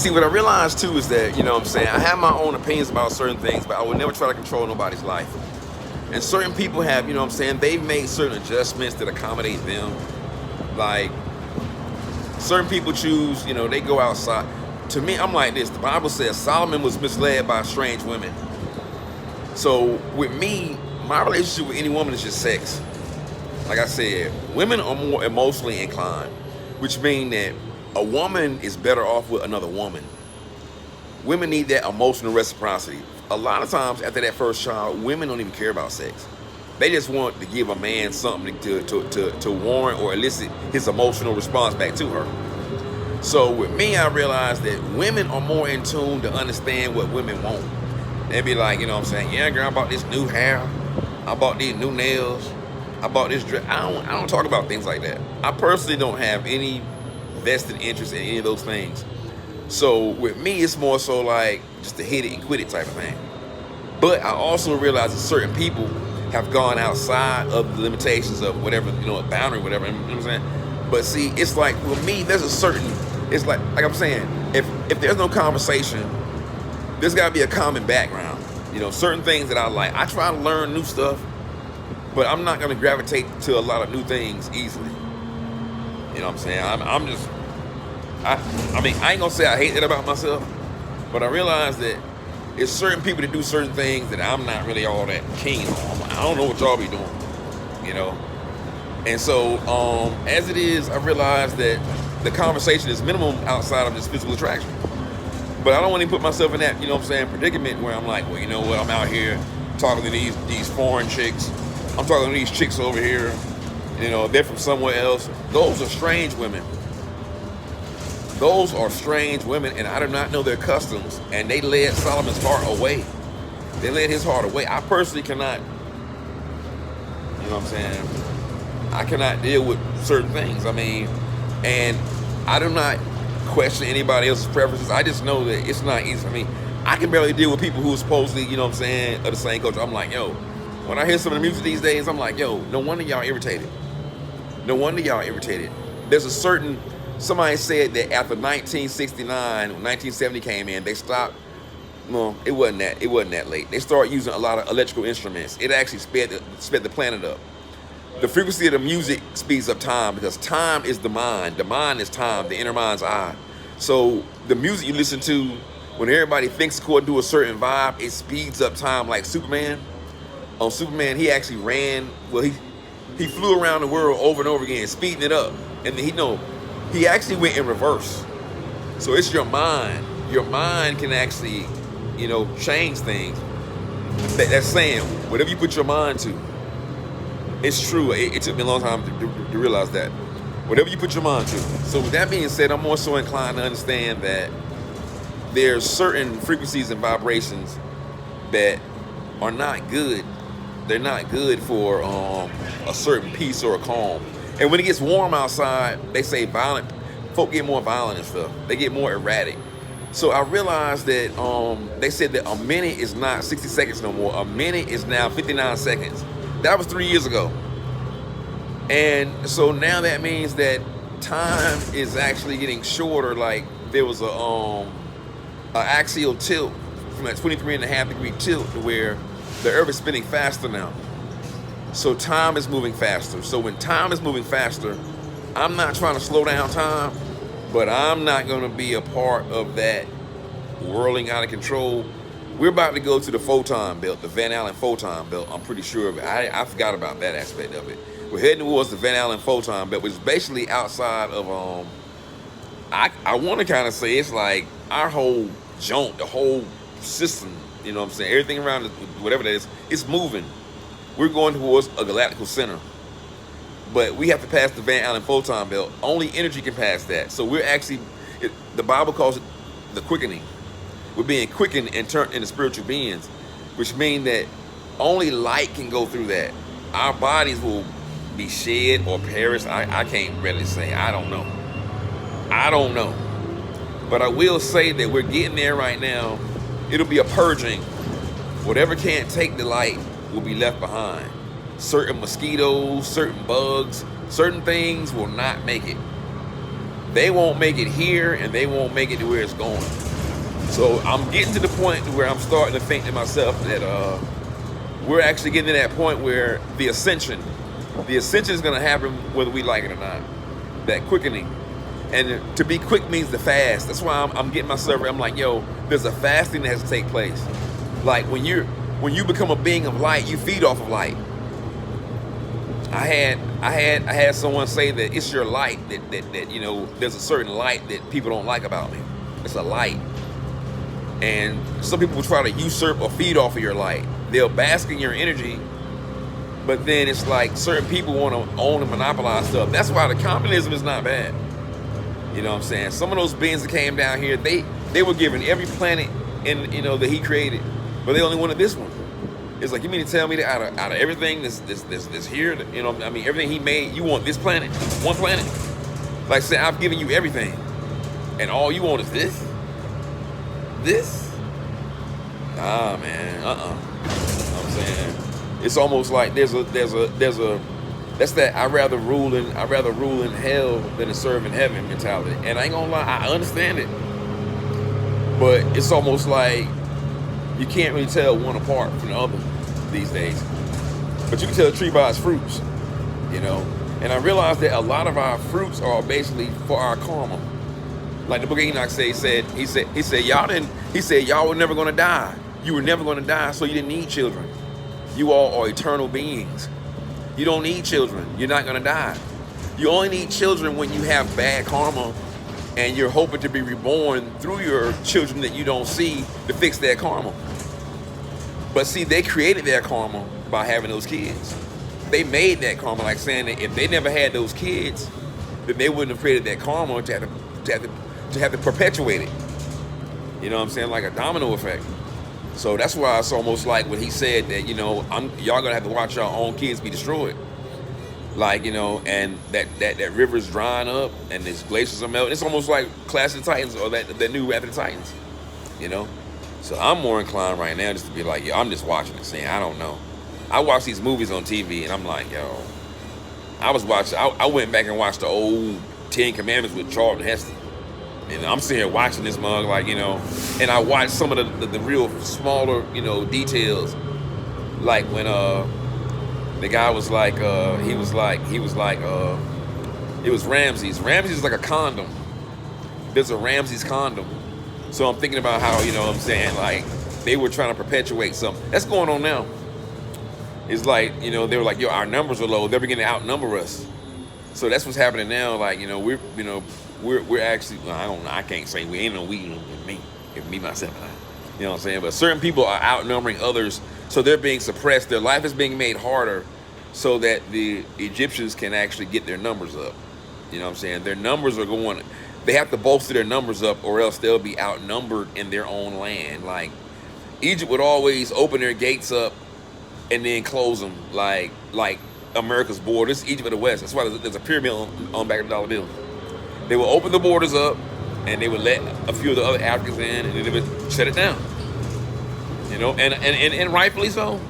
See, what I realized too is that, you know what I'm saying, I have my own opinions about certain things, but I would never try to control nobody's life. And certain people have, you know what I'm saying, they've made certain adjustments that accommodate them. Like, certain people choose, you know, they go outside. To me, I'm like this. The Bible says Solomon was misled by strange women. So with me, my relationship with any woman is just sex. Like I said, women are more emotionally inclined, which means that a woman is better off with another woman. Women need that emotional reciprocity. A lot of times after that first child, women don't even care about sex. They just want to give a man something to warrant or elicit his emotional response back to her. So with me, I realized that women are more in tune to understand what women want. They be like, you know what I'm saying, yeah, girl, I bought this new hair. I bought these new nails. I bought this dress. I don't talk about things like that. I personally don't have any vested interest in any of those things. So with me, it's more so like just to hit it and quit it type of thing. But I also realize that certain people have gone outside of the limitations of whatever, you know, a boundary, whatever, you know what I'm saying? But see, it's like, with me, there's a certain, it's like I'm saying, if there's no conversation, there's gotta be a common background. You know, certain things that I like. I try to learn new stuff, but I'm not gonna gravitate to a lot of new things easily. You know what I'm saying? I'm just, I mean, I ain't gonna say I hate that about myself, but I realize that it's certain people that do certain things that I'm not really all that keen on. I don't know what y'all be doing, you know? And so, as it is, I realize that the conversation is minimum outside of just physical attraction. But I don't want to put myself in that, you know what I'm saying, predicament where I'm like, well, you know what, I'm out here talking to these foreign chicks. I'm talking to these chicks over here. You know, they're from somewhere else. Those are strange women. Those are strange women, and I do not know their customs. And they led Solomon's heart away. They led his heart away. I personally cannot, you know what I'm saying, I cannot deal with certain things. I mean, and I do not question anybody else's preferences. I just know that it's not easy. I mean, I can barely deal with people who are supposedly, you know what I'm saying, of the same culture. I'm like, yo, when I hear some of the music these days, I'm like, yo, no wonder y'all irritated. No wonder y'all irritated. There's a certain, somebody said that after 1969, when 1970 came in, they stopped. Well, it wasn't that late. They started using a lot of electrical instruments. It actually sped the planet up. The frequency of the music speeds up time because time is the mind. The mind is time, the inner mind's eye. So the music you listen to, when everybody thinks according to a certain vibe, it speeds up time. Like Superman. On Superman, he actually ran, well, he flew around the world over and over again, speeding it up. And then he actually went in reverse. So it's your mind. Your mind can actually, you know, change things. That's saying, whatever you put your mind to, it's true. It took me a long time to realize that. Whatever you put your mind to. So with that being said, I'm more so inclined to understand that there's certain frequencies and vibrations that are not good. They're not good for a certain peace or a calm. And when it gets warm outside, they say folk get more violent and stuff. They get more erratic. So I realized that they said that a minute is not 60 seconds no more. A minute is now 59 seconds. That was 3 years ago. And so now that means that time is actually getting shorter. Like there was a axial tilt from that 23.5 degree tilt to where the earth is spinning faster now. So time is moving faster. So when time is moving faster, I'm not trying to slow down time, but I'm not going to be a part of that whirling out of control. We're about to go to the photon belt, the Van Allen photon belt. I'm pretty sure of it. I forgot about that aspect of it. We're heading towards the Van Allen photon belt, which is basically outside of, I want to kind of say it's like our whole joint, the whole system, you know what I'm saying? Everything around it, whatever that is, it's moving. We're going towards a galactical center. But we have to pass the Van Allen photon belt. Only energy can pass that. So we're actually, the Bible calls it the quickening. We're being quickened and turned into spiritual beings, which means that only light can go through that. Our bodies will be shed or perish. I can't really say. I don't know. But I will say that we're getting there right now. It'll be a purging. Whatever can't take the light will be left behind. Certain mosquitoes, certain bugs, certain things will not make it. they won't make it here, and they won't make it to where it's going. So I'm getting to the point where I'm starting to think to myself that we're actually getting to that point where the ascension is going to happen whether we like it or not. That quickening. And to be quick means the fast. That's why I'm getting myself, I'm like, yo, there's a fasting that has to take place. Like when you become a being of light, you feed off of light. I had someone say that it's your light that you know, there's a certain light that people don't like about me. It's a light. And some people will try to usurp or feed off of your light. They'll bask in your energy, but then it's like certain people want to own and monopolize stuff. That's why the communism is not bad. You know what I'm saying? Some of those beings that came down here, they were given every planet in, you know, that he created, but they only wanted this one. It's like, you mean to tell me that out of everything that's here, you know, I mean, everything he made, you want this planet, one planet? Like, say, I've given you everything, and all you want is this? This? Ah, man, You know what I'm saying? It's almost like there's a that's that I'd rather rule in hell than to serve in heaven mentality. And I ain't gonna lie, I understand it, but it's almost like you can't really tell one apart from the other these days. But you can tell a tree by its fruits, you know. And I realized that a lot of our fruits are basically for our karma. Like the book of Enoch he said y'all were never gonna die. You were never gonna die, so you didn't need children. You all are eternal beings. You don't need children. You're not gonna die. You only need children when you have bad karma and you're hoping to be reborn through your children that you don't see to fix that karma. But see, they created their karma by having those kids. They made that karma, like saying that if they never had those kids, then they wouldn't have created that karma to have to perpetuate it. You know what I'm saying? Like a domino effect. So that's why it's almost like when he said that, you know, y'all gonna have to watch your own kids be destroyed. Like, you know, and that river's drying up and these glaciers are melting. It's almost like Clash of the Titans or that new Wrath of the Titans, you know? So I'm more inclined right now just to be like, yo, I'm just watching and saying, I don't know. I watch these movies on TV and I'm like, yo, I went back and watched the old 10 Commandments with Charlton Heston. And I'm sitting here watching this mug, like, you know, and I watched some of the real smaller, you know, details. Like when the guy was like, it was Ramses. Ramses is like a condom. There's a Ramses condom. So I'm thinking about how, you know what I'm saying, like, they were trying to perpetuate something. That's going on now. It's like, you know, they were like, yo, our numbers are low. They're beginning to outnumber us. So that's what's happening now. Like, you know, we're actually, I can't say we ain't no we, me, myself. You know what I'm saying? But certain people are outnumbering others. So they're being suppressed. Their life is being made harder so that the Egyptians can actually get their numbers up. You know what I'm saying? Their numbers are going, they have to bolster their numbers up or else they'll be outnumbered in their own land. Like Egypt would always open their gates up and then close them like America's border. This is Egypt of the West. That's why there's a pyramid on back of the dollar bill. They would open the borders up and they would let a few of the other Africans in and then they would shut it down. You know, and rightfully so.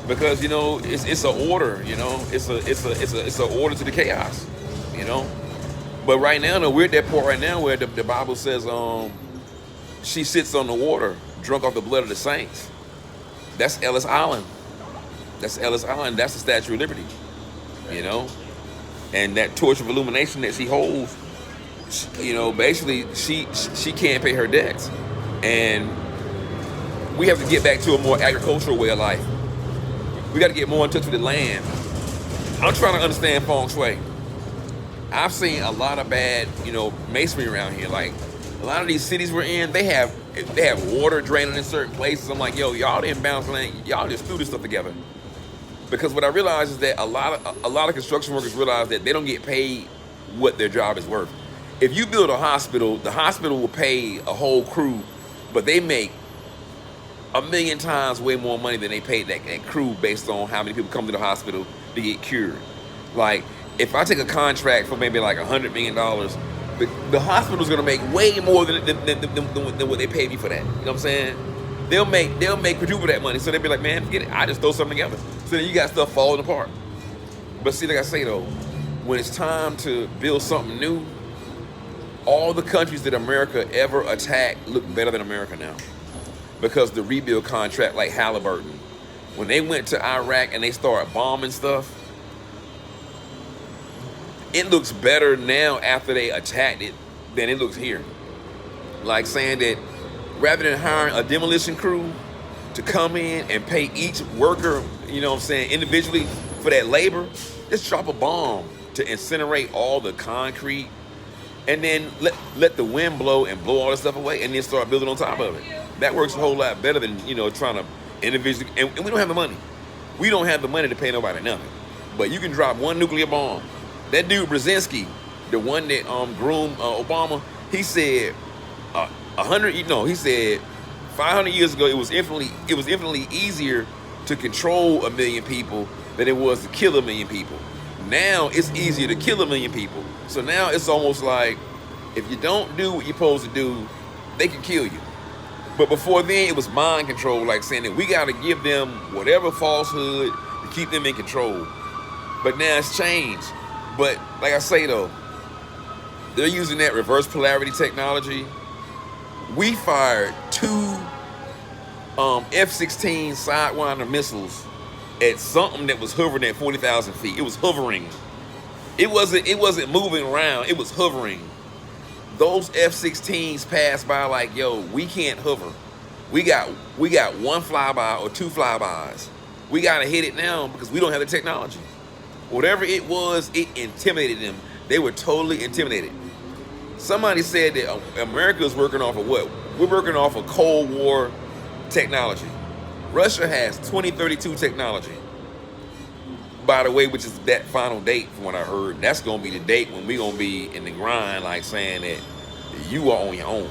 Because, you know, it's an order, you know, it's a order to the chaos, you know. But right now, though, we're at that part right now where the Bible says she sits on the water, drunk off the blood of the saints. That's Ellis Island. That's Ellis Island. That's the Statue of Liberty, you know. And that torch of illumination that she holds, you know, basically she can't pay her debts. And we have to get back to a more agricultural way of life. We got to get more in touch with the land. I'm trying to understand feng shui. I've seen a lot of bad, you know, masonry around here. Like a lot of these cities we're in, they have water draining in certain places. I'm like, yo, y'all didn't bounce land. Y'all just threw this stuff together. Because what I realize is that a lot of construction workers realize that they don't get paid what their job is worth. If you build a hospital, the hospital will pay a whole crew, but they make 1,000,000 times way more money than they paid that crew based on how many people come to the hospital to get cured. Like, if I take a contract for maybe like $100 million, the hospital's gonna make way more than what they paid me for that. You know what I'm saying? They'll make quadruple that money. So they'll be like, man, forget it. I just throw something together. So then you got stuff falling apart. But see, like I say though, when it's time to build something new, All the countries that America ever attacked look better than America now because the rebuild contract, like Halliburton, when they went to Iraq and they started bombing stuff, it looks better now after they attacked it than it looks here. Like saying that rather than hiring a demolition crew to come in and pay each worker, you know what I'm saying, individually for that labor, just drop a bomb to incinerate all the concrete and then let the wind blow and blow all this stuff away and then start building on top of it. That works a whole lot better than, you know, trying to individually, and we don't have the money. We don't have the money to pay nobody nothing. But you can drop one nuclear bomb. That dude Brzezinski, the one that groomed Obama, he said 500 years ago it was infinitely easier to control 1 million people than it was to kill 1 million people. Now it's easier to kill 1 million people. So now it's almost like if you don't do what you're supposed to do, they can kill you. But before then it was mind control, like saying that we got to give them whatever falsehood to keep them in control. But now it's changed. But like I say though, they're using that reverse polarity technology. We fired 2 F-16 Sidewinder missiles at something that was hovering at 40,000 feet. It was hovering. It wasn't moving around. It was hovering. Those F-16s passed by like, yo, we can't hover. We got 1 flyby or 2 flybys. We gotta hit it now because we don't have the technology. Whatever it was, it intimidated them. They were totally intimidated. Somebody said that America is working off of what? We're working off of Cold War technology. Russia has 2032 technology. By the way, which is that final date from what I heard. That's going to be the date when we're going to be in the grind, like saying that you are on your own.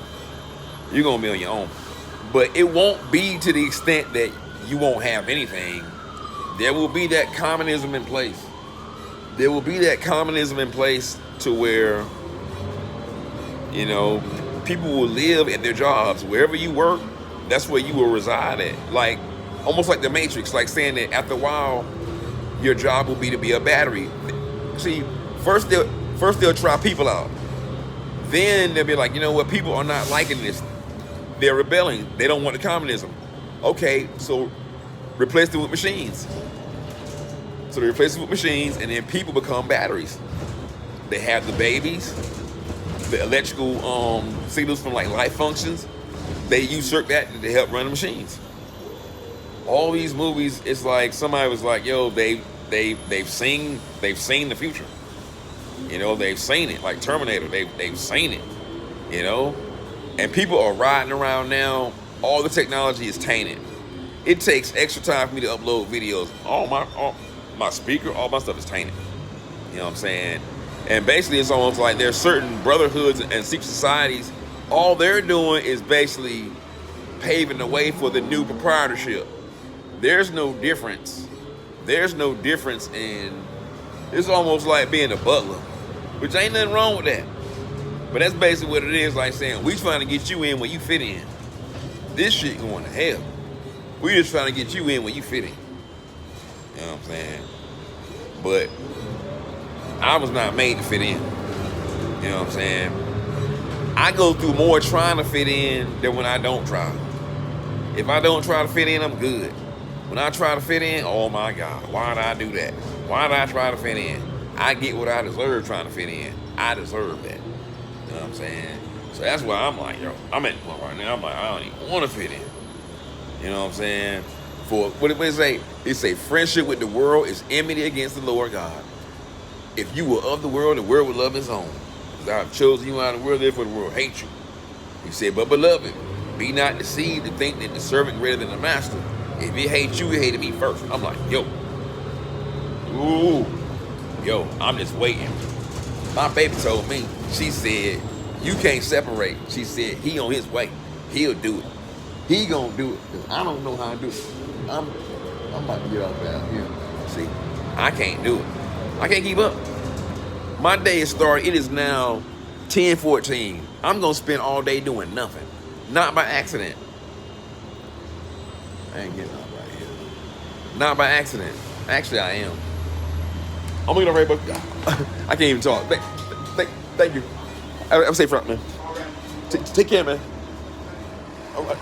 You're going to be on your own. But it won't be to the extent that you won't have anything. There will be that communism in place. There will be that communism in place to where, you know, people will live at their jobs. Wherever you work, that's where you will reside at. Like, almost like the Matrix, like saying that after a while, your job will be to be a battery. See, first they'll try people out. Then they'll be like, you know what, people are not liking this. They're rebelling. They don't want the communism. Okay, so replace them with machines. So they replace them with machines, and then people become batteries. They have the babies, the electrical signals from like life functions. They usurp that to help run the machines. All these movies, it's like somebody was like, yo, they've seen the future. You know, they've seen it. Like Terminator, they've seen it. You know? And people are riding around now. All the technology is tainted. It takes extra time for me to upload videos. All my speaker, all my stuff is tainted. You know what I'm saying? And basically it's almost like there's certain brotherhoods and secret societies. All they're doing is basically paving the way for the new proprietorship. There's no difference. There's no difference in, it's almost like being a butler, which ain't nothing wrong with that. But that's basically what it is, like saying, we trying to get you in where you fit in. This shit going to hell. We just trying to get you in where you fit in. You know what I'm saying? But I was not made to fit in. You know what I'm saying? I go through more trying to fit in than when I don't try. If I don't try to fit in, I'm good. When I try to fit in, oh my God, why did I do that? Why did I try to fit in? I get what I deserve trying to fit in. I deserve that. You know what I'm saying? So that's why I'm like, yo, I'm at the point right now, I'm like, I don't even want to fit in. You know what I'm saying? For what did it say? It say friendship with the world is enmity against the Lord God. If you were of the world would love his own. Because I have chosen you out of the world, therefore the world hates you. He said, but beloved, be not deceived to think that the servant greater than the master. If he hates you, he hated me first. I'm like, yo, I'm just waiting. My baby told me, she said, you can't separate. She said, he on his way. He'll do it. He gonna do it. Because I don't know how to do it. I'm about to get off down here. See, I can't do it. I can't keep up. My day is started. It is now 10:14. I'm gonna spend all day doing nothing. Not by accident. I ain't getting up right here. Not by accident. Actually, I am. I'm gonna get up right back. I can't even talk. Thank you. Have a safe route, man. Take care, man. All right.